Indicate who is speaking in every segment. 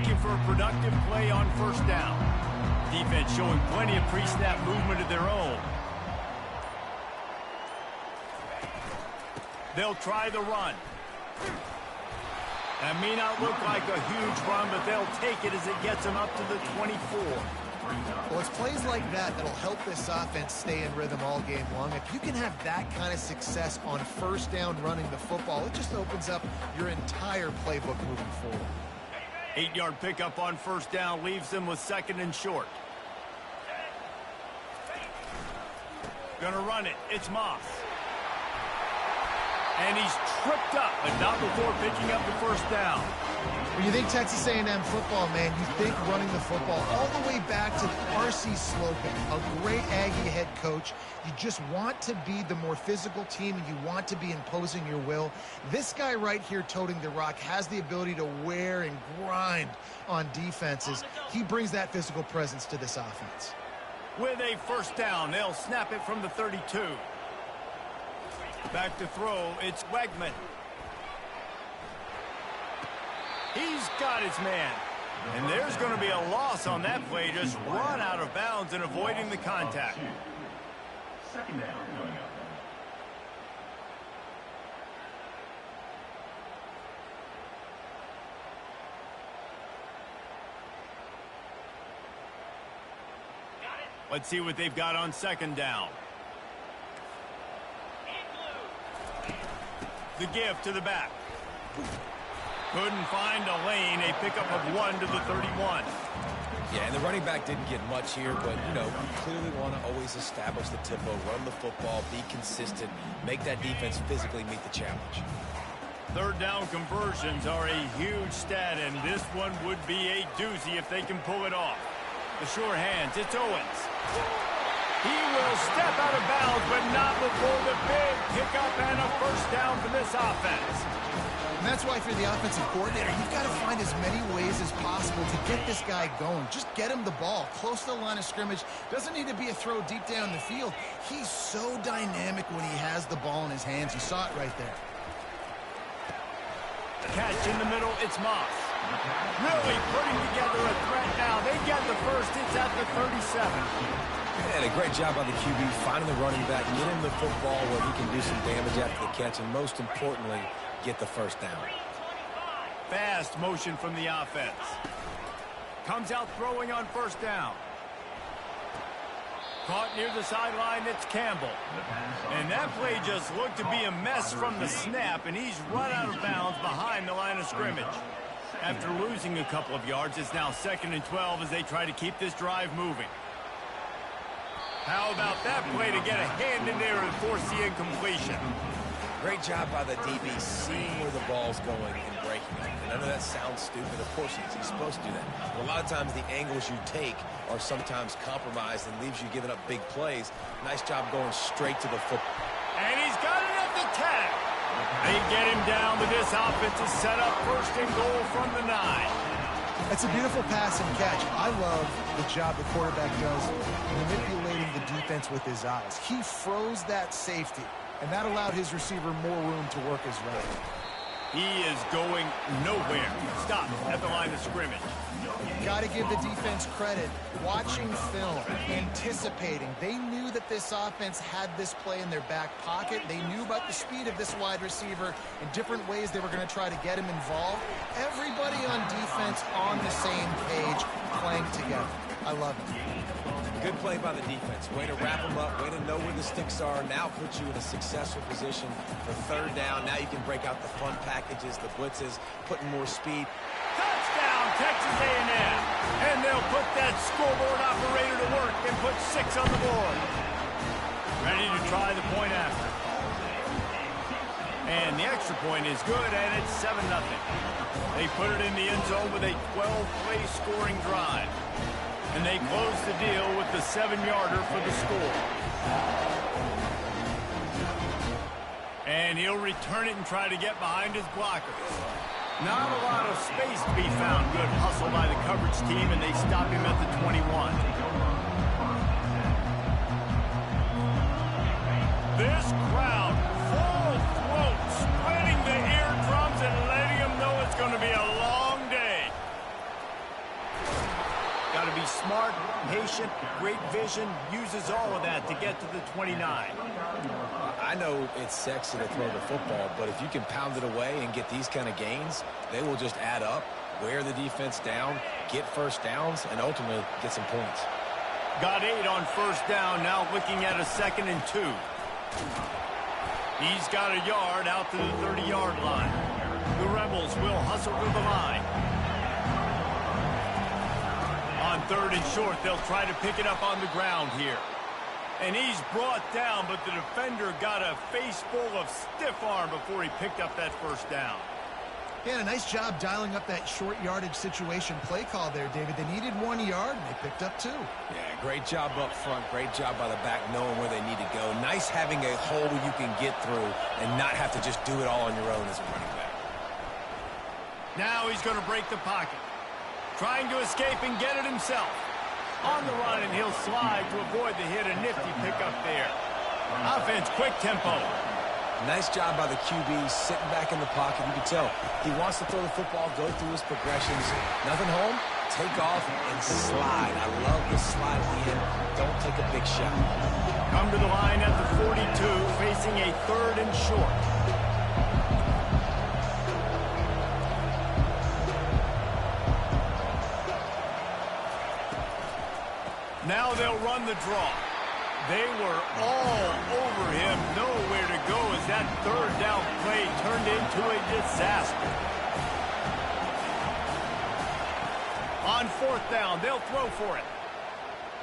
Speaker 1: looking for a productive play on first down. Defense showing plenty of pre-snap movement of their own. They'll try the run. That may not look like a huge run, but they'll take it as it gets them up to the 24.
Speaker 2: Well, it's plays like that that'll help this offense stay in rhythm all game long. If you can have that kind of success on first down running the football, it just opens up your entire playbook moving forward.
Speaker 1: 8-yard pickup on first down leaves them with second and short. Gonna run it. It's Moss. And he's tripped up, but not before picking up the first down.
Speaker 2: When you think Texas A&M football, man, you think running the football all the way back to R.C. Slocum, a great Aggie head coach. You just want to be the more physical team, and you want to be imposing your will. This guy right here toting the rock has the ability to wear and grind on defenses. He brings that physical presence to this offense.
Speaker 1: With a first down, they'll snap it from the 32. Back to throw, it's Wegman. He's got his man. And there's going to be a loss on that play. Just run out of bounds and avoiding the contact.
Speaker 3: Second down coming up.
Speaker 1: Let's see what they've got on second down. The give to the back. Couldn't find a lane. A pickup of 1 to the 31.
Speaker 4: Yeah, and the running back didn't get much here, but, you know, you clearly want to always establish the tempo, run the football, be consistent, make that defense physically meet the challenge.
Speaker 1: Third down conversions are a huge stat, and this one would be a doozy if they can pull it off. The sure hands, it's Owens. He will step out of bounds, but not before the big pickup and a first down for this offense.
Speaker 2: And that's why if you're the offensive coordinator, you've got to find as many ways as possible to get this guy going. Just get him the ball close to the line of scrimmage. Doesn't need to be a throw deep down the field. He's so dynamic when he has the ball in his hands. You saw it right there.
Speaker 1: Catch in the middle, it's Moss. Really putting together a threat now. They get the first, it's at the 37.
Speaker 4: And a great job by the QB finding the running back, get him the football where he can do some damage after the catch, and most importantly, get the first down.
Speaker 1: Fast motion from the offense. Comes out throwing on first down. Caught near the sideline, it's Campbell. And that play just looked to be a mess from the snap, and he's run out of bounds behind the line of scrimmage. After losing a couple of yards, it's now 2nd and 12 as they try to keep this drive moving. How about that play to get a hand in there and force the incompletion?
Speaker 4: Great job by the DB seeing where the ball's going and breaking it. And I know that sounds stupid. Of course he's supposed to do that. But a lot of times the angles you take are sometimes compromised and leaves you giving up big plays. Nice job going straight to the football.
Speaker 1: And he's got it at the 10. They get him down, but this offense is set up first and goal from the 9.
Speaker 2: It's a beautiful pass and catch. I love the job the quarterback does manipulating the defense with his eyes. He froze that safety, and that allowed his receiver more room to work his route.
Speaker 1: He is going nowhere. Stop at the line of scrimmage.
Speaker 2: Got to give the defense credit. Watching film, anticipating. They knew that this offense had this play in their back pocket. They knew about the speed of this wide receiver and different ways they were going to try to get him involved. Everybody on defense on the same page, playing together. I love it.
Speaker 4: Good play by the defense. Way to wrap them up. Way to know where the sticks are. Now puts you in a successful position for third down. Now you can break out the fun packages, the blitzes, putting more speed.
Speaker 1: Touchdown, Texas A&M. And they'll put that scoreboard operator to work and put 6 on the board. Ready to try the point after. And the extra point is good, and it's 7-0. They put it in the end zone with a 12-play scoring drive. And they close the deal with the 7-yarder for the score. And he'll return it and try to get behind his blockers. Not a lot of space to be found. Good hustle by the coverage team, and they stop him at the 21. This crowd, full throat, splitting the eardrums and letting them know it's going to be a long day. got to be smart, patient, great vision, uses all of that to get to the 29.
Speaker 4: I know it's sexy to throw the football, but if you can pound it away and get these kind of gains, they will just add up, wear the defense down, get first downs, and ultimately get some points.
Speaker 1: Got 8 on first down, now looking at a 2nd and 2. He's got a yard out to the 30-yard line. The Rebels will hustle to the line. On 3rd and short, they'll try to pick it up on the ground here. And he's brought down, but the defender got a face full of stiff arm before he picked up that first down.
Speaker 2: Yeah, a nice job dialing up that short yardage situation play call there, David. They needed 1 yard, and they picked up 2.
Speaker 4: Yeah, great job up front. Great job by the back knowing where they need to go. Nice having a hole you can get through and not have to just do it all on your own as a running back.
Speaker 1: Now he's going to break the pocket. Trying to escape and get it himself. On the run, and he'll slide to avoid the hit. A nifty pickup there. Offense, quick tempo.
Speaker 4: Nice job by the QB, sitting back in the pocket. You can tell he wants to throw the football, go through his progressions. Nothing home, take off, and slide. I love the slide at the end. Don't take a big shot.
Speaker 1: Come to the line at the 42, facing a 3rd and short. Now they'll run the draw. They were all over him, nowhere to go as that 3rd down play turned into a disaster. On 4th down, they'll throw for it.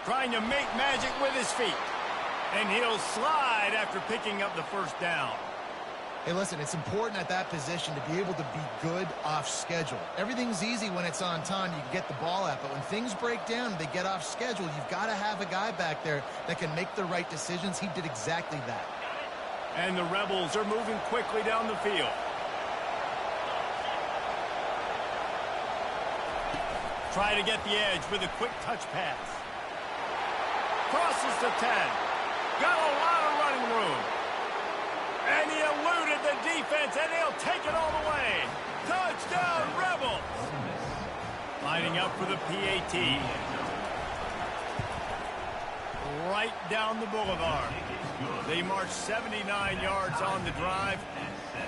Speaker 1: Trying to make magic with his feet. And he'll slide after picking up the first down.
Speaker 2: Hey, listen, it's important at that position to be able to be good off schedule. Everything's easy when it's on time. You can get the ball out. But when things break down and they get off schedule, you've got to have a guy back there that can make the right decisions. He did exactly that.
Speaker 1: And the Rebels are moving quickly down the field. Try to get the edge with a quick touch pass. Crosses the 10. Got a lot of running room. And he eluded the defense, and he'll take it all the way. Touchdown, Rebels! Lining up for the PAT. Right down the boulevard. They march 79 yards on the drive,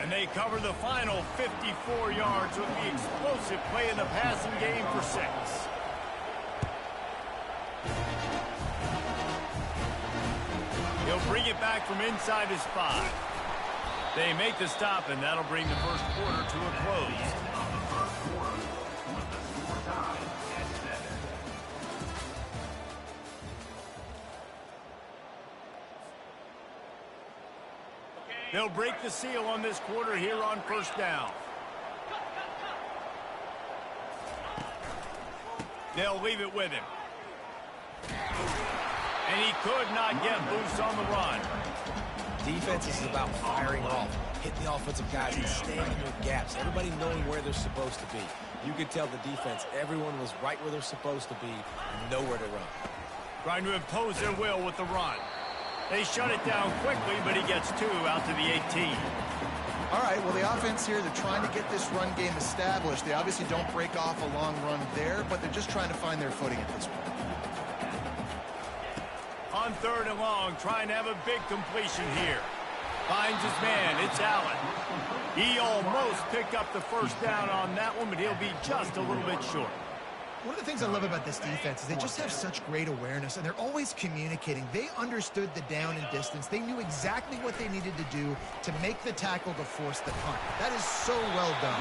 Speaker 1: and they cover the final 54 yards with the explosive play in the passing game for 6. He'll bring it back from inside his 5. They make the stop, and that'll bring the first quarter to a close. They'll break the seal on this quarter here on first down. They'll leave it with him. And he could not get loose on the run.
Speaker 4: Defense is about firing off, hitting the offensive guys and staying in their gaps, everybody knowing where they're supposed to be. You could tell the defense, everyone was right where they're supposed to be, nowhere to run.
Speaker 1: Trying to impose their will with the run. They shut it down quickly, but he gets 2 out to the 18.
Speaker 2: All right, well, the offense here, they're trying to get this run game established. They obviously don't break off a long run there, but they're just trying to find their footing at this point.
Speaker 1: On 3rd and long, trying to have a big completion here. Finds his man, it's Allen. He almost picked up the first down on that one, but he'll be just a little bit short.
Speaker 2: One of the things I love about this defense is they just have such great awareness, and they're always communicating. They understood the down and distance. They knew exactly what they needed to do to make the tackle to force the punt. That is so well done.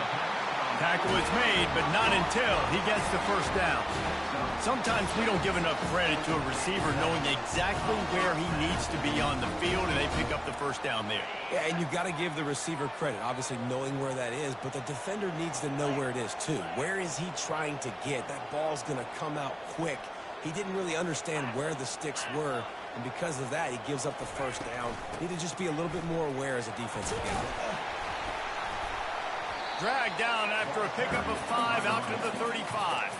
Speaker 1: Tackle is made, but not until he gets the first down. Sometimes we don't give enough credit to a receiver knowing exactly where he needs to be on the field, and they pick up the first down there.
Speaker 4: Yeah, and you've got to give the receiver credit, obviously knowing where that is, but the defender needs to know where it is too. Where is he trying to get? That ball's going to come out quick. He didn't really understand where the sticks were, and because of that, he gives up the first down. Need to just be a little bit more aware as a defensive guy.
Speaker 1: Dragged down after a pickup of 5 out to the 35.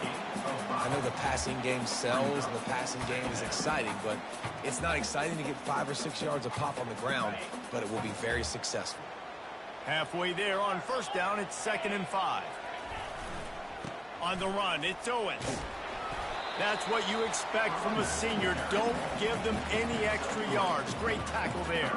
Speaker 4: I know the passing game sells and the passing game is exciting, but it's not exciting to get 5 or 6 yards a pop on the ground, but it will be very successful.
Speaker 1: Halfway there on first down, it's 2nd and 5. On the run, it's Owens. That's what you expect from a senior. Don't give them any extra yards. Great tackle there.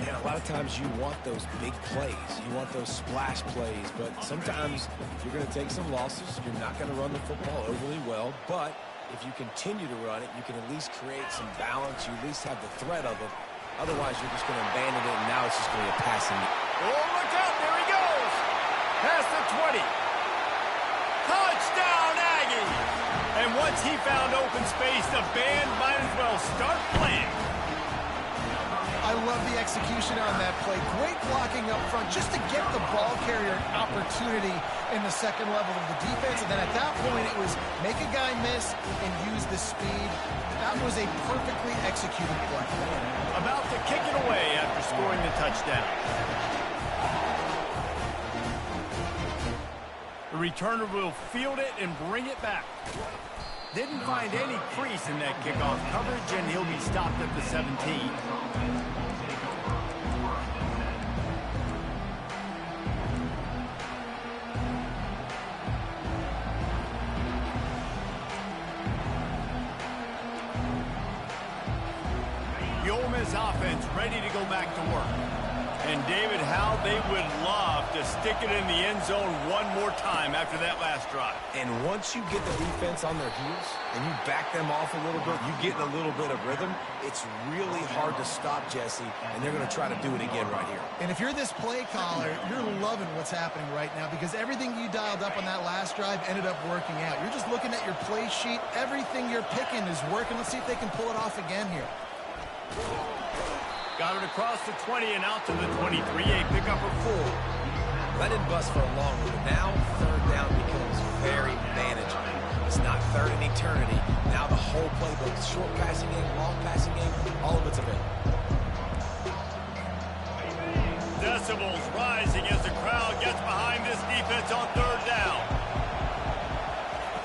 Speaker 4: Yeah, a lot of times you want those big plays. You want those splash plays, but sometimes you're going to take some losses. You're not going to run the football overly well, but if you continue to run it, you can at least create some balance. You at least have the threat of it. Otherwise, you're just going to abandon it, and now it's just going to be a passing game.
Speaker 1: Oh, look out. There he goes. Past the 20. Touchdown, Aggie. And once he found open space, the band might as well start playing.
Speaker 2: I love the execution on that play. Great blocking up front just to get the ball carrier an opportunity in the second level of the defense. And then at that point, it was make a guy miss and use the speed. That was a perfectly executed play.
Speaker 1: About to kick it away after scoring the touchdown. The returner will field it and bring it back. Didn't find any crease in that kickoff coverage, and he'll be stopped at the 17. The Ole Miss offense ready to go back to work. And, David, how they would love to stick it in the end zone one more time after that last drive.
Speaker 4: And once you get the defense on their heels and you back them off a little bit, you get in a little bit of rhythm, it's really hard to stop, Jesse, and they're going to try to do it again right here.
Speaker 2: And if you're this play caller, you're loving what's happening right now because everything you dialed up on that last drive ended up working out. You're just looking at your play sheet. Everything you're picking is working. Let's see if they can pull it off again here.
Speaker 1: Got it across the 20 and out to the 23. A pickup of 4.
Speaker 4: That didn't bust for a long one, but now third down becomes very manageable. It's not third in eternity. Now the whole playbook, short passing game, long passing game, all of it's available.
Speaker 1: Decibels rising as the crowd gets behind this defense on third down.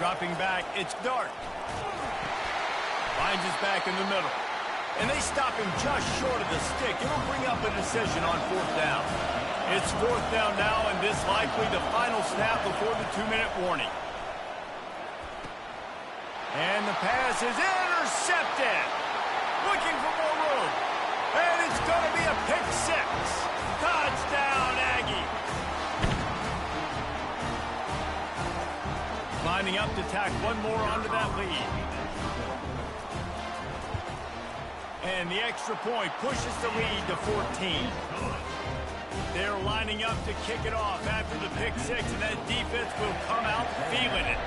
Speaker 1: Dropping back, it's Dart. Finds his back in the middle. And they stop him just short of the stick. It'll bring up a decision on fourth down. It's fourth down now, and this likely the final snap before the 2-minute warning. And the pass is intercepted. Looking for more room. And it's going to be a pick 6. Touchdown, Aggie. Lining up to tack one more onto that lead. And the extra point pushes the lead to 14. They're lining up to kick it off after the pick 6, and that defense will come out feeling it.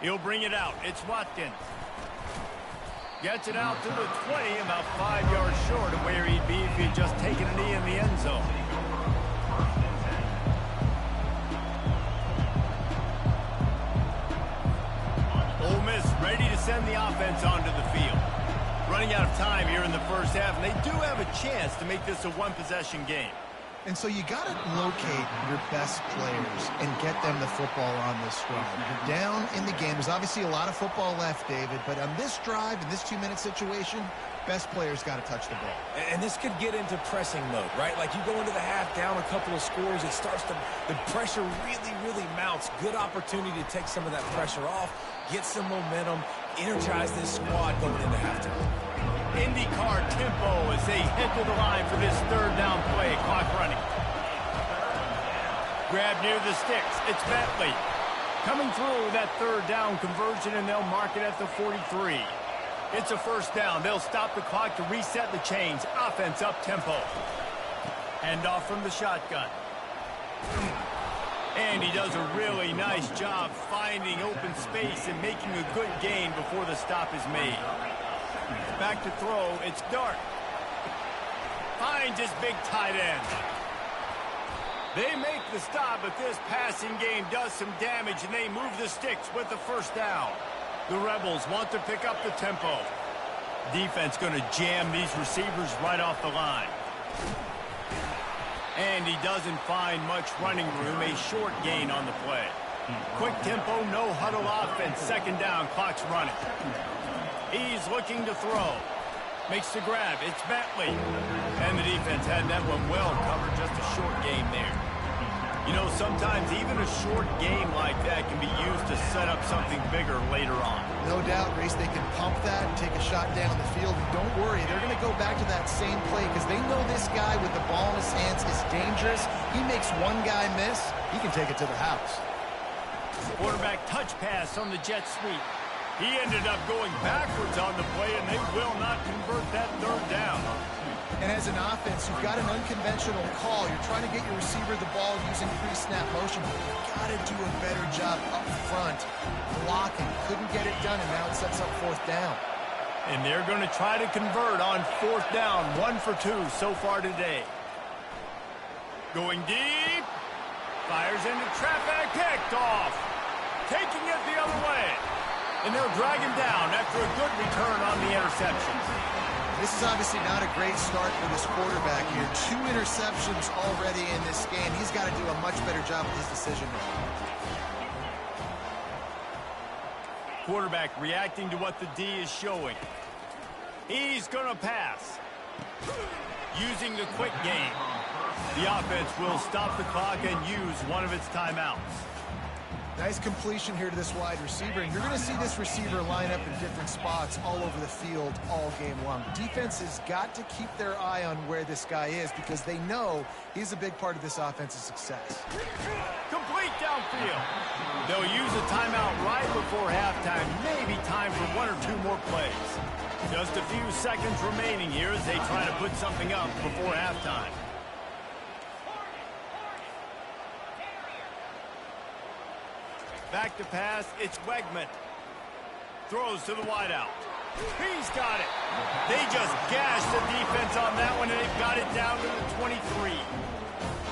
Speaker 1: He'll bring it out. It's Watkins. Gets it out to the 20, about 5 yards short of where he'd be if he'd just taken a knee in the end zone. Ole Miss ready to send the offense onto the field. Running out of time here in the first half, and they do have a chance to make this a one-possession game.
Speaker 2: And so you got to locate your best players and get them the football on this drive. You're down in the game. There's obviously a lot of football left, David, but on this drive, in this 2-minute situation, best players got to touch the ball.
Speaker 4: And this could get into pressing mode, right? Like you go into the half down a couple of scores, it starts to, the pressure really mounts. Good opportunity to take some of that pressure off, get some momentum, energize this squad going into halftime.
Speaker 1: IndyCar tempo as they head to the line for this third down play. Clock running. Grab near the sticks. It's Bentley. Coming through that third down conversion, and they'll mark it at the 43. It's a first down. They'll stop the clock to reset the chains. Offense up tempo. Hand off from the shotgun. And he does a really nice job finding open space and making a good gain before the stop is made. Back to throw, it's Dart. Finds his big tight end. They make the stop, but this passing game does some damage, and they move the sticks with the first down. The Rebels want to pick up the tempo. Defense going to jam these receivers right off the line. And he doesn't find much running room, a short gain on the play. Quick tempo, no huddle offense, second down, clock's running. He's looking to throw. Makes the grab. It's Bentley. And the defense had that one well covered. Just a short game there. You know, sometimes even a short game like that can be used to set up something bigger later on.
Speaker 2: No doubt, Reese, they can pump that and take a shot down the field. And don't worry, they're going to go back to that same play because they know this guy with the ball in his hands is dangerous. He makes one guy miss, he can take it to the house.
Speaker 1: Quarterback touch pass on the jet sweep. He ended up going backwards on the play, and they will not convert that third down.
Speaker 2: And as an offense, you've got an unconventional call. You're trying to get your receiver the ball using pre-snap motion, but you've got to do a better job up front blocking. Couldn't get it done, and now it sets up fourth down.
Speaker 1: And they're going to try to convert on fourth down. 1 for 2 so far today. Going deep. Fires into traffic. Picked off. Taking it the other way. And they'll drag him down after a good return on the interception.
Speaker 2: This is obviously not a great start for this quarterback here. 2 interceptions already in this game. He's got to do a much better job with his decision-making.
Speaker 1: Quarterback reacting to what the D is showing. He's going to pass. Using the quick game. The offense will stop the clock and use one of its timeouts.
Speaker 2: Nice completion here to this wide receiver, and you're going to see this receiver line up in different spots all over the field all game long. Defense has got to keep their eye on where this guy is because they know he's a big part of this offense's success.
Speaker 1: Complete downfield. They'll use a timeout right before halftime, maybe time for 1 or 2 more plays. Just a few seconds remaining here as they try to put something up before halftime. Back to pass, it's Wegman. Throws to the wideout. He's got it. They just gashed the defense on that one, and they've got it down to the 23.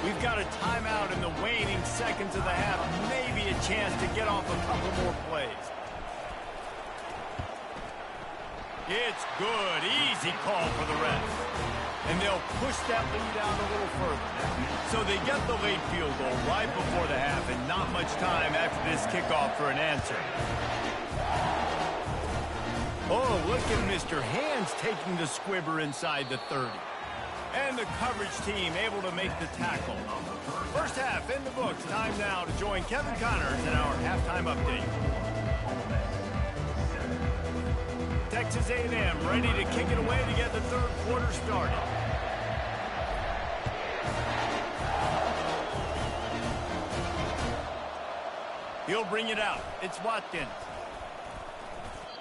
Speaker 1: We've got a timeout in the waning seconds of the half. Maybe a chance to get off a couple more plays. It's good. Easy call for the rest. And they'll push that lead out a little further. So they get the late field goal right before the half, and not much time after this kickoff for an answer. Oh, look at Mr. Hands taking the squibber inside the 30. And the coverage team able to make the tackle. First half in the books. Time now to join Kevin Connors in our halftime update. Texas A&M ready to kick it away to get the third quarter started. He'll bring it out. It's Watkins.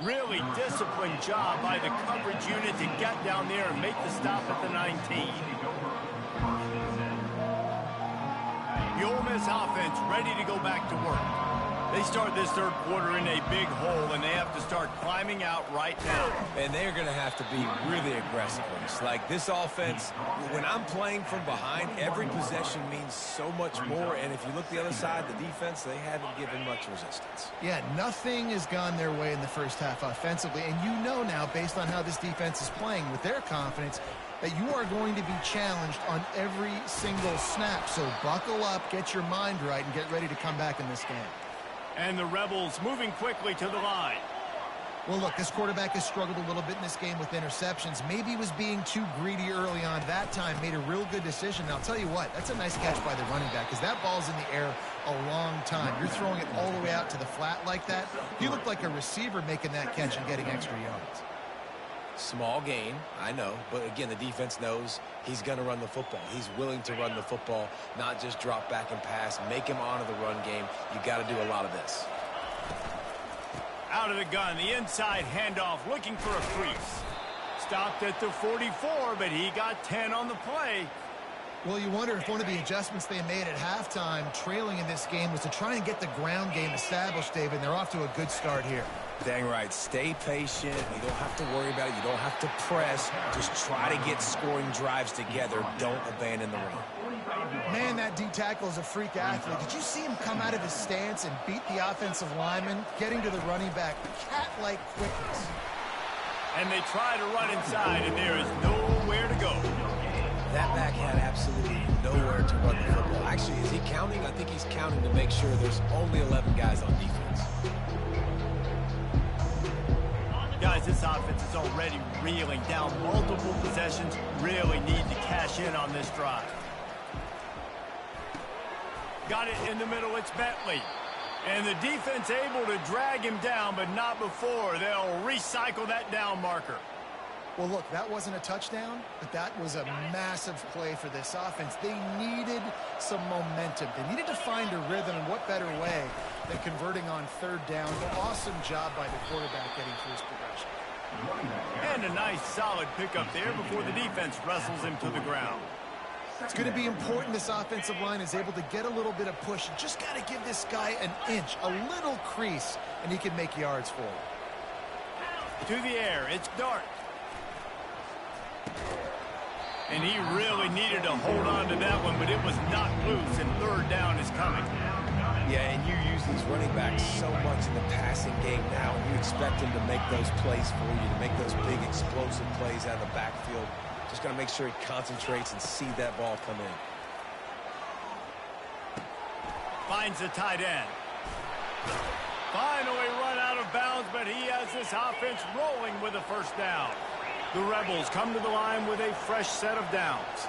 Speaker 1: Really disciplined job by the coverage unit to get down there and make the stop at the 19. The Ole Miss offense ready to go back to work. They start this third quarter in a big hole, and they have to start climbing out right now.
Speaker 4: And they're going to have to be really aggressive. It's like this offense, when I'm playing from behind, every possession means so much more. And if you look the other side, the defense, they haven't given much resistance.
Speaker 2: Yeah, nothing has gone their way in the first half offensively. And you know now, based on how this defense is playing with their confidence, that you are going to be challenged on every single snap. So buckle up, get your mind right, and get ready to come back in this game.
Speaker 1: And the Rebels moving quickly to the line.
Speaker 2: Well, look, this quarterback has struggled a little bit in this game with interceptions. Maybe he was being too greedy early on. That time made a real good decision. Now, I'll tell you what, that's a nice catch by the running back because that ball's in the air a long time. You're throwing it all the way out to the flat like that. You look like a receiver making that catch and getting extra yards.
Speaker 4: Small gain, I know, but again, the defense knows he's going to run the football. He's willing to run the football, not just drop back and pass, make him honor the run game. You got to do a lot of this.
Speaker 1: Out of the gun, the inside handoff, looking for a crease. Stopped at the 44, but he got 10 on the play.
Speaker 2: Well, you wonder if one of the adjustments they made at halftime, trailing in this game, was to try and get the ground game established, David. They're off to a good start here.
Speaker 4: Dang right. Stay patient. You don't have to worry about it. You don't have to press. Just try to get scoring drives together. Don't abandon the run.
Speaker 2: Man, that D tackle is a freak athlete. Did you see him come out of his stance and beat the offensive lineman, getting to the running back? Cat-like quickness.
Speaker 1: And they try to run inside, and there is nowhere to go.
Speaker 4: That back had absolutely nowhere to run the football. Actually, is he counting? I think he's counting to make sure there's only 11 guys on defense.
Speaker 1: Guys, this offense is already reeling down multiple possessions. Really need to cash in on this drive. Got it in the middle. It's Bentley. And the defense able to drag him down, but not before. They'll recycle that down marker.
Speaker 2: Well, look, that wasn't a touchdown, but that was a massive play for this offense. They needed some momentum. They needed to find a rhythm, and what better way than converting on third down. Awesome job by the quarterback getting through his progression.
Speaker 1: And a nice, solid pickup there before the defense wrestles him to the ground.
Speaker 2: It's going to be important this offensive line is able to get a little bit of push. You just got to give this guy an inch, a little crease, and he can make yards for it.
Speaker 1: To the air, it's Dart. And he really needed to hold on to that one, but it was not loose, and third down is coming.
Speaker 4: Yeah, and you use these running backs so much in the passing game now, and you expect them to make those plays for you, to make those big explosive plays out of the backfield. Just got to make sure he concentrates and see that ball come in.
Speaker 1: Finds the tight end. Finally run out of bounds, but he has this offense rolling with a first down. The Rebels come to the line with a fresh set of downs.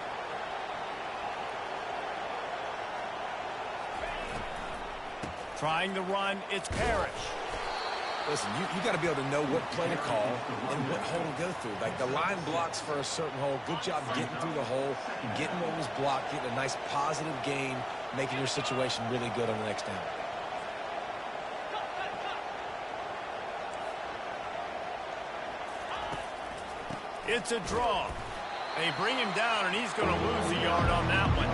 Speaker 1: Trying the run, it's Parrish.
Speaker 4: Listen, you got to be able to know what play to call and what hole to go through. Like, the line blocks for a certain hole. Good job getting through the hole, getting what was blocked, getting a nice positive gain, making your situation really good on the next down.
Speaker 1: It's a draw. They bring him down, and he's going to lose a yard on that one.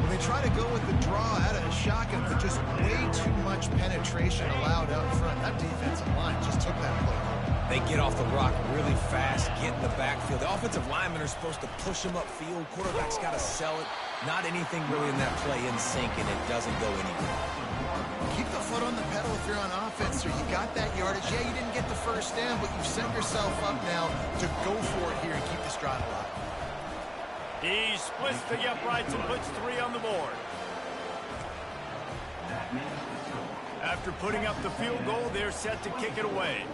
Speaker 2: When they try to go with the draw out of the shotgun, but just way too much penetration allowed up front. That defensive line just took that play.
Speaker 4: They get off the rock really fast, get in the backfield. The offensive linemen are supposed to push him upfield. Quarterback's got to sell it. Not anything really in that play in sync, and it doesn't go anywhere.
Speaker 2: Keep the foot on the pedal if you're on offense, sir. You got that yardage. Yeah, you didn't get the first down, but you've set yourself up now to go for it here and keep this drive alive.
Speaker 1: He splits the uprights and puts 3 on the board. After putting up the field goal, they're set to kick it away.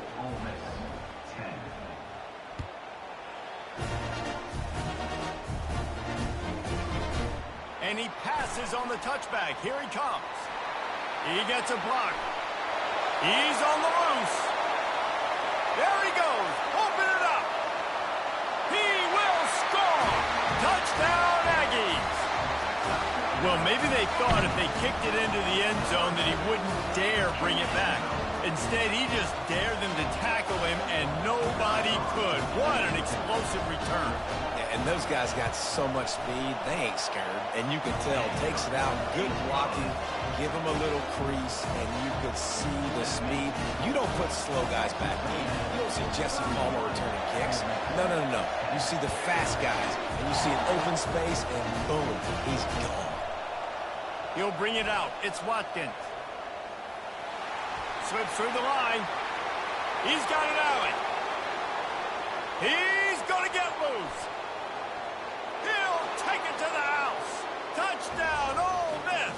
Speaker 1: And he passes on the touchback. Here he comes. He gets a block. He's on the loose. There he goes. Open it up. He will score. Touchdown, Aggies. Well, maybe they thought if they kicked it into the end zone that he wouldn't dare bring it back. Instead, he just dared them to tackle him, and nobody could. What an explosive return.
Speaker 4: And those guys got so much speed, they ain't scared. And you can tell, takes it out, good blocking, give him a little crease, and you could see the speed. You don't put slow guys back deep. You don't see Jesse Palmer returning kicks. No. You see the fast guys, and you see an open space, and boom, he's gone.
Speaker 1: He'll bring it out. It's Watkins. Slips through the line. He's got an alley. He's going to get loose. He'll take it to the house. Touchdown, Ole Miss.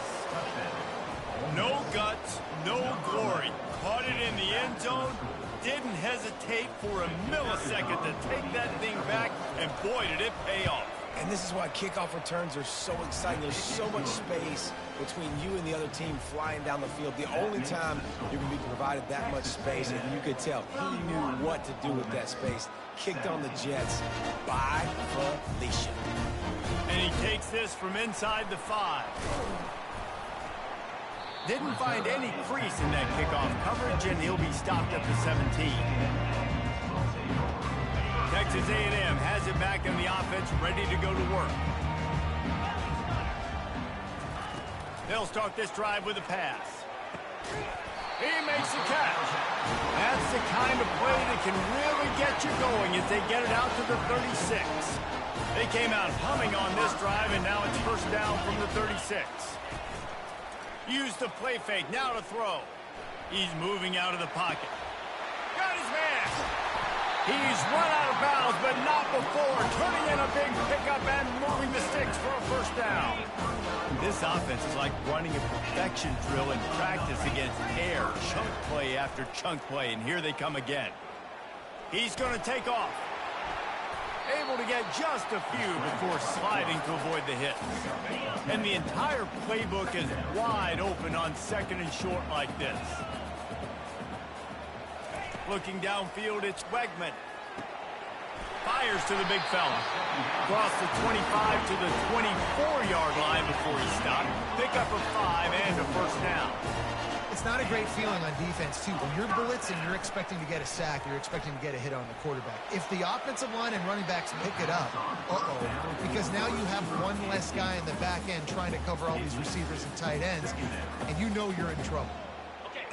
Speaker 1: No guts, no glory. Caught it in the end zone. Didn't hesitate for a millisecond to take that thing back, and boy, did it pay off.
Speaker 4: And this is why kickoff returns are so exciting. There's so much space between you and the other team flying down the field. The only time you're going to be provided that much space, and you could tell he knew what to do with that space. Kicked on the Jets by Felicia.
Speaker 1: And he takes this from inside the 5. Didn't find any crease in that kickoff coverage, and he'll be stopped at the 17. Texas A&M has it back in the offense, ready to go to work. They'll start this drive with a pass. He makes the catch. That's the kind of play that can really get you going as they get it out to the 36. They came out humming on this drive, and now it's first down from the 36. Use the play fake, now to throw. He's moving out of the pocket. Got his man. He's run out of bounds, but not before turning in a big pickup and moving the sticks for a first down. This offense is like running a perfection drill in practice against air, chunk play after chunk play, and here they come again. He's going to take off. Able to get just a few before sliding to avoid the hit. And the entire playbook is wide open on 2nd and short like this. Looking downfield, it's Wegman. Fires to the big fella. Across the 25 to the 24-yard line before he stopped. Pick up a 5 and a first down.
Speaker 2: It's not a great feeling on defense, too. When you're blitzing, you're expecting to get a sack. You're expecting to get a hit on the quarterback. If the offensive line and running backs pick it up, because now you have one less guy in the back end trying to cover all these receivers and tight ends, and you know you're in trouble.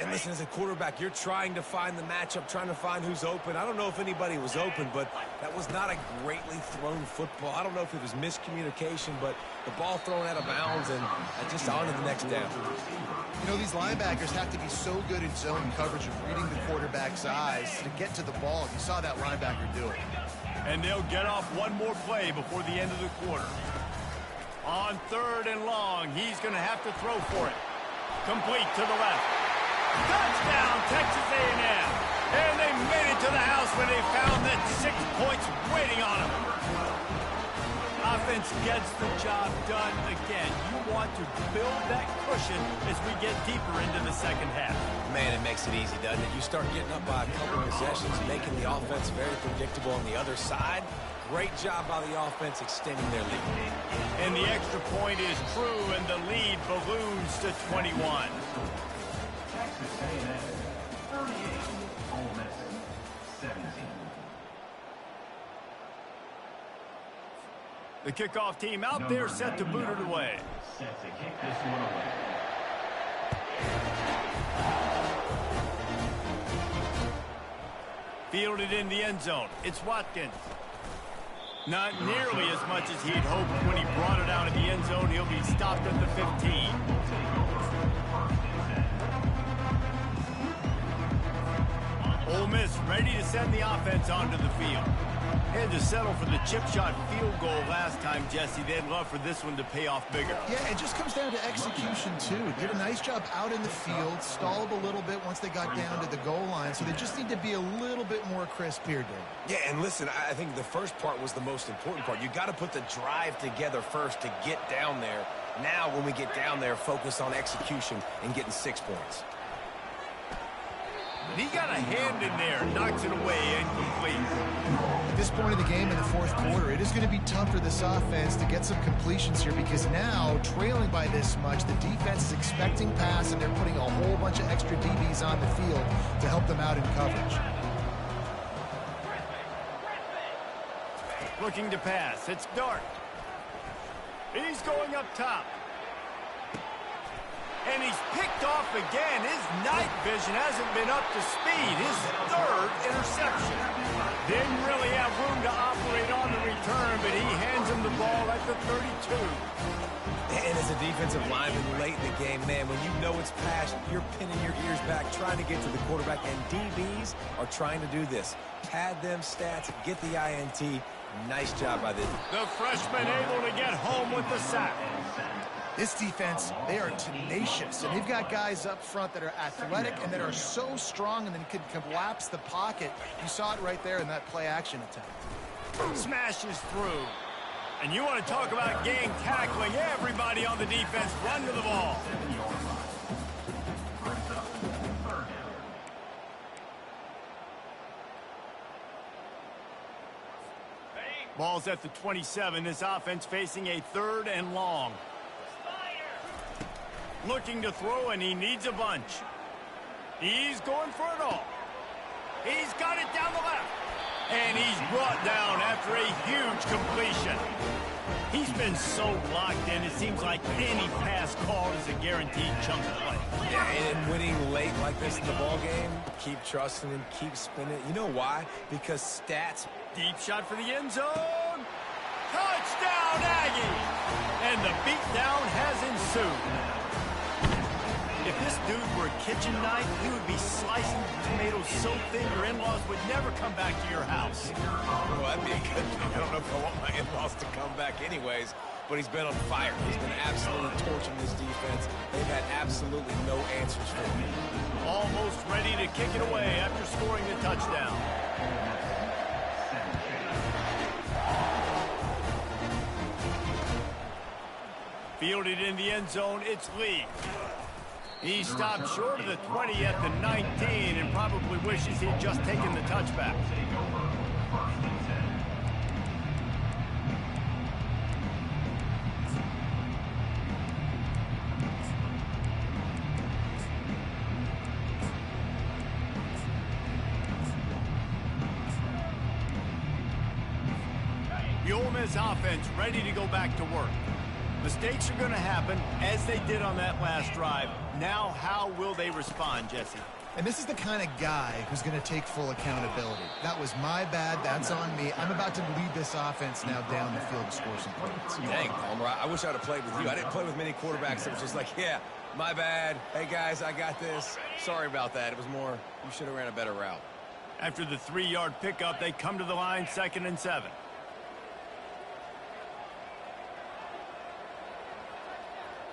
Speaker 4: And listen, as a quarterback, you're trying to find the matchup, trying to find who's open. I don't know if anybody was open, but that was not a greatly thrown football. I don't know if it was miscommunication, but the ball thrown out of bounds and just on to the next down.
Speaker 2: You know, these linebackers have to be so good in zone coverage of reading the quarterback's eyes to get to the ball. You saw that linebacker do it.
Speaker 1: And they'll get off one more play before the end of the quarter. On 3rd and long, he's going to have to throw for it. Complete to the left. Touchdown, Texas A&M. And they made it to the house when they found that 6 points waiting on them. Offense gets the job done again. You want to build that cushion as we get deeper into the second half.
Speaker 4: Man, it makes it easy, doesn't it? You start getting up by a couple possessions, making the offense very predictable on the other side. Great job by the offense extending their lead.
Speaker 1: And the extra point is true, and the lead balloons to 21.
Speaker 3: Texas A&M 38, Ole Miss 17.
Speaker 1: The kickoff team out there set to boot it away.
Speaker 3: Set to kick this one away.
Speaker 1: Fielded in the end zone. It's Watkins. Not nearly as much as he'd hoped when he brought it out of the end zone. He'll be stopped at the 15. Ole Miss ready to send the offense onto the field. They had to settle for the chip shot field goal last time, Jesse. They'd love for this one to pay off bigger.
Speaker 2: Yeah, it just comes down to execution, too. Did a nice job out in the field, stalled a little bit once they got down to the goal line, so they just need to be a little bit more crisp here, Dave.
Speaker 4: Yeah, and listen, I think the first part was the most important part. You got to put the drive together first to get down there. Now, when we get down there, focus on execution and getting 6 points.
Speaker 1: He got a hand in there, knocks it away, incomplete.
Speaker 2: At this point of the game in the fourth quarter, it is going to be tough for this offense to get some completions here because now, trailing by this much, the defense is expecting pass, and they're putting a whole bunch of extra DBs on the field to help them out in coverage.
Speaker 1: Looking to pass. It's Dart. He's going up top. And he's picked off again. His night vision hasn't been up to speed. His 3rd interception. Didn't really have room to operate on the return, but he hands him the ball at the 32.
Speaker 4: And as a defensive lineman late in the game, man, when you know it's past, you're pinning your ears back, trying to get to the quarterback, and DBs are trying to do this. Pad them stats, get the INT. Nice job by the
Speaker 1: freshman able to get home with the sack.
Speaker 2: This defense, they are tenacious, and they've got guys up front that are athletic and that are so strong and then can collapse the pocket. You saw it right there in that play-action attempt.
Speaker 1: Smashes through. And you want to talk about gang tackling. Everybody on the defense run to the ball. Ball's at the 27. This offense facing a 3rd and long. Looking to throw, and he needs a bunch. He's going for it all. He's got it down the left. And he's brought down after a huge completion. He's been so locked in, it seems like any pass called is a guaranteed chunk of play.
Speaker 4: Yeah, and winning late like this in the ball game, keep trusting him, keep spinning. You know why? Because stats.
Speaker 1: Deep shot for the end zone. Touchdown, Aggies! And the beatdown has ensued. If this dude were a kitchen knife, he would be slicing tomatoes so thin your in-laws would never come back to your house.
Speaker 4: Well, that'd be a good thing. I don't know if I want my in-laws to come back anyways, but he's been on fire. He's been absolutely torching this defense. They've had absolutely no answers for him.
Speaker 1: Almost ready to kick it away after scoring the touchdown. Fielded in the end zone, it's Lee. He stopped short of the 20 at the 19 and probably wishes he'd just taken the touchback. The Ole Miss offense ready to go back to work. Mistakes are going to happen, as they did on that last drive. Now, how will they respond, Jesse?
Speaker 2: And this is the kind of guy who's going to take full accountability. That was my bad. That's on me. I'm about to lead this offense now down the field to score some points.
Speaker 4: Dang, Palmer, I wish I'd have played with you. I didn't play with many quarterbacks that was just like, yeah, my bad. Hey, guys, I got this. Sorry about that. It was more, you should have ran a better route.
Speaker 1: After the 3-yard pickup, they come to the line, 2nd and 7.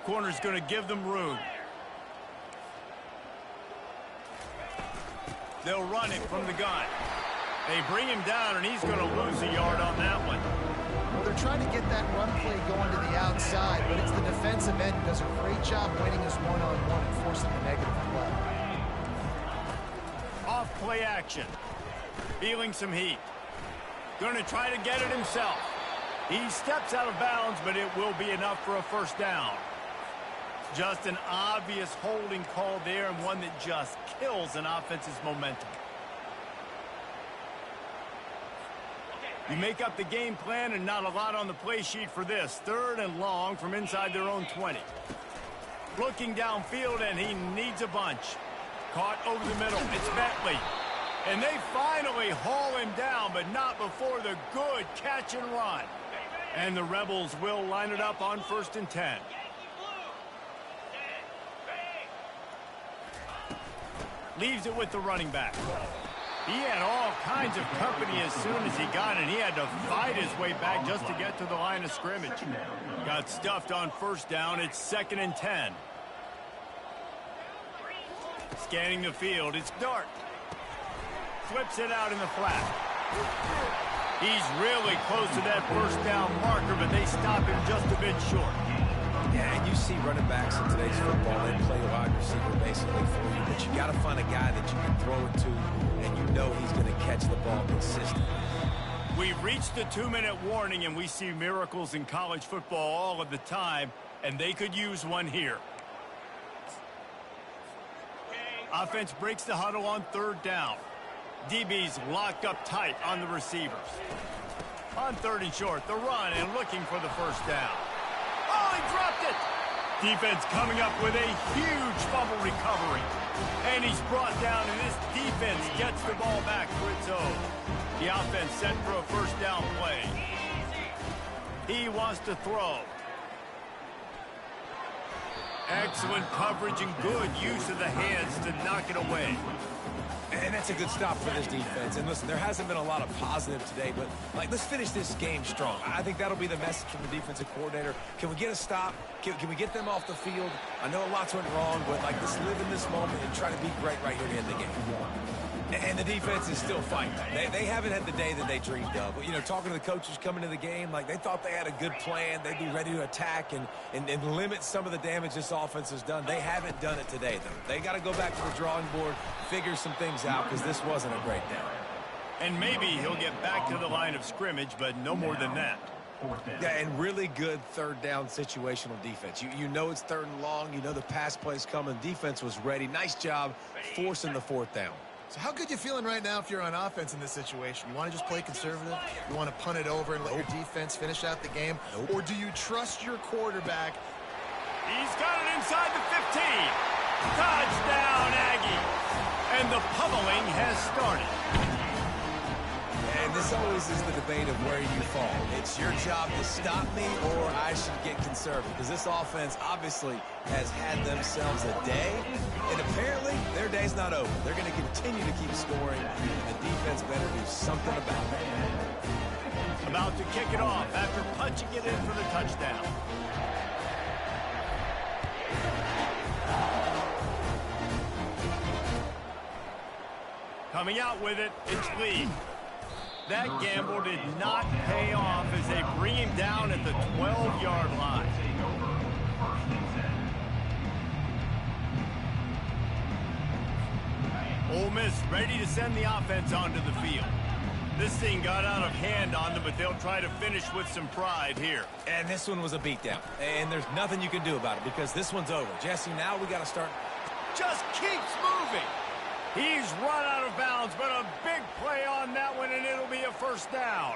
Speaker 1: Corner's going to give them room. They'll run it from the gun. They bring him down, and he's going to lose a yard on that one.
Speaker 2: Well, they're trying to get that run play going to the outside, but it's the defensive end who does a great job winning his one-on-one and forcing the negative play.
Speaker 1: Off play action. Feeling some heat. Going to try to get it himself. He steps out of bounds, but it will be enough for a first down. Just an obvious holding call there, and one that just kills an offense's momentum. You make up the game plan, and not a lot on the play sheet for this. 3rd and long from inside their own 20. Looking downfield, and he needs a bunch. Caught over the middle. It's Bentley. And they finally haul him down, but not before the good catch and run. And the Rebels will line it up on 1st and 10. Leaves it with the running back. He had all kinds of company as soon as he got it. He had to fight his way back just to get to the line of scrimmage. Got stuffed on 1st down. It's 2nd and 10. Scanning the field. It's Dart. Flips it out in the flat. He's really close to that 1st down marker, but they stop him just a bit short.
Speaker 4: Yeah, and you see running backs in today's football, they play wide receiver basically for you, but you got to find a guy that you can throw it to, and you know he's going to catch the ball consistently.
Speaker 1: We've reached the 2-minute warning, and we see miracles in college football all of the time, and they could use one here. Offense breaks the huddle on 3rd down. DB's locked up tight on the receivers. On 3rd and short, the run and looking for the 1st down. Oh, he dropped it! Defense coming up with a huge fumble recovery. And he's brought down, and this defense gets the ball back for its own. The offense set for a 1st down play. He wants to throw. Excellent coverage and good use of the hands to knock it away.
Speaker 4: And that's a good stop for this defense. And listen, there hasn't been a lot of positive today, but let's finish this game strong. I think that'll be the message from the defensive coordinator. Can we get a stop? Can we get them off the field? I know lots went wrong, but let's live in this moment and try to be great right here to end the game. And the defense is still fighting. They haven't had the day that they dreamed of. You know, talking to the coaches coming to the game, they thought they had a good plan. They'd be ready to attack and limit some of the damage this offense has done. They haven't done it today, though. They got to go back to the drawing board, figure some things out, because this wasn't a great day.
Speaker 1: And maybe he'll get back to the line of scrimmage, but no more than that.
Speaker 4: Yeah, and really good 3rd down situational defense. You know it's 3rd and long. You know the pass play's coming. Defense was ready. Nice job forcing the 4th down.
Speaker 2: So how good you feeling right now if you're on offense in this situation? You want to just play conservative? You want to punt it over and let your defense finish out the game? Or do you trust your quarterback?
Speaker 1: He's got it inside the 15. Touchdown, Aggie. And the pummeling has started.
Speaker 4: And this always is the debate of where you fall. It's your job to stop me, or I should get conservative. Because this offense obviously has had themselves a day, and apparently their day's not over. They're going to continue to keep scoring, and the defense better do something about it.
Speaker 1: About to kick it off after punching it in for the touchdown. Coming out with it, it's Lee. That gamble did not pay off as they bring him down at the 12-yard line. Ole Miss ready to send the offense onto the field. This thing got out of hand on them, but they'll try to finish with some pride here.
Speaker 4: And this one was a beatdown. And there's nothing you can do about it because this one's over. Jesse, now we got to start.
Speaker 1: Just keeps moving. He's run out of bounds, but a big play on that one, and it'll be a first down.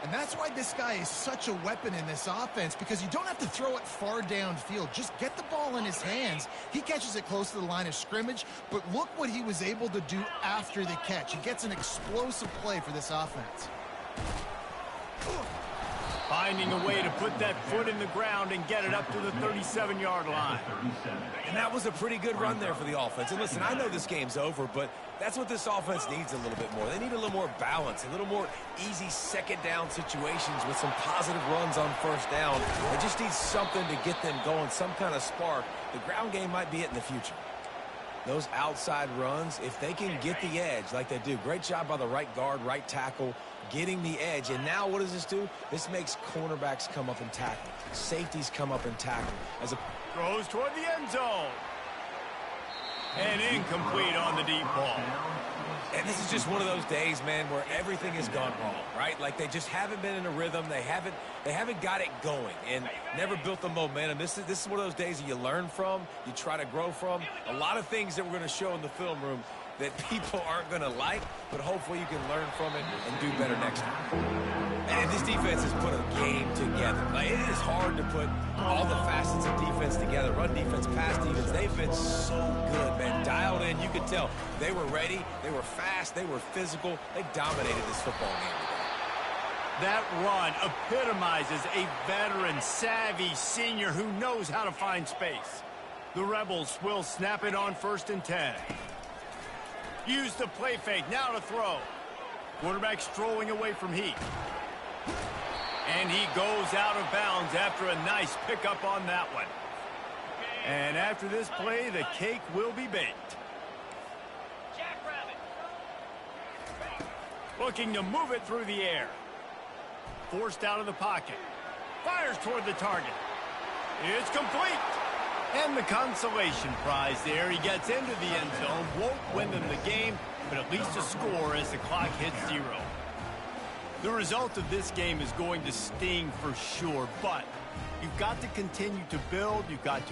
Speaker 2: And that's why this guy is such a weapon in this offense, because you don't have to throw it far downfield. Just get the ball in his hands. He catches it close to the line of scrimmage, but look what he was able to do after the catch. He gets an explosive play for this offense.
Speaker 1: Finding a way to put that foot in the ground and get it up to the 37-yard line.
Speaker 4: And that was a pretty good run there for the offense. And listen, I know this game's over, but that's what this offense needs a little bit more. They need a little more balance, a little more easy second down situations with some positive runs on first down. They just need something to get them going, some kind of spark. The ground game might be it in the future. Those outside runs, if they can get the edge like they do, great job by the right guard, right tackle, getting the edge. And now what does this do? This makes cornerbacks come up and tackle. Safeties come up and tackle.
Speaker 1: Throws toward the end zone. And incomplete on the deep ball.
Speaker 4: And this is just one of those days, man, where everything has gone wrong, right? Like they just haven't been in a rhythm. They haven't got it going and never built the momentum. This is one of those days that you learn from, you try to grow from. A lot of things that we're going to show in the film room that people aren't going to like, but hopefully you can learn from it and do better next time. And this defense has put a game together. Like, it is hard to put all the facets of defense together. Run defense, pass defense. They've been so good, man. Dialed in. You could tell they were ready. They were fast. They were physical. They dominated this football game today.
Speaker 1: That run epitomizes a veteran, savvy senior who knows how to find space. The Rebels will snap it on 1st and 10. Use the play fake. Now to throw. Quarterback strolling away from Heath. And he goes out of bounds after a nice pickup on that one. And after this play, the cake will be baked. Looking to move it through the air. Forced out of the pocket. Fires toward the target. It's complete. And the consolation prize there. He gets into the end zone. Won't win them the game, but at least a score as the clock hits 0. The result of this game is going to sting for sure, but you've got to continue to build. You've got to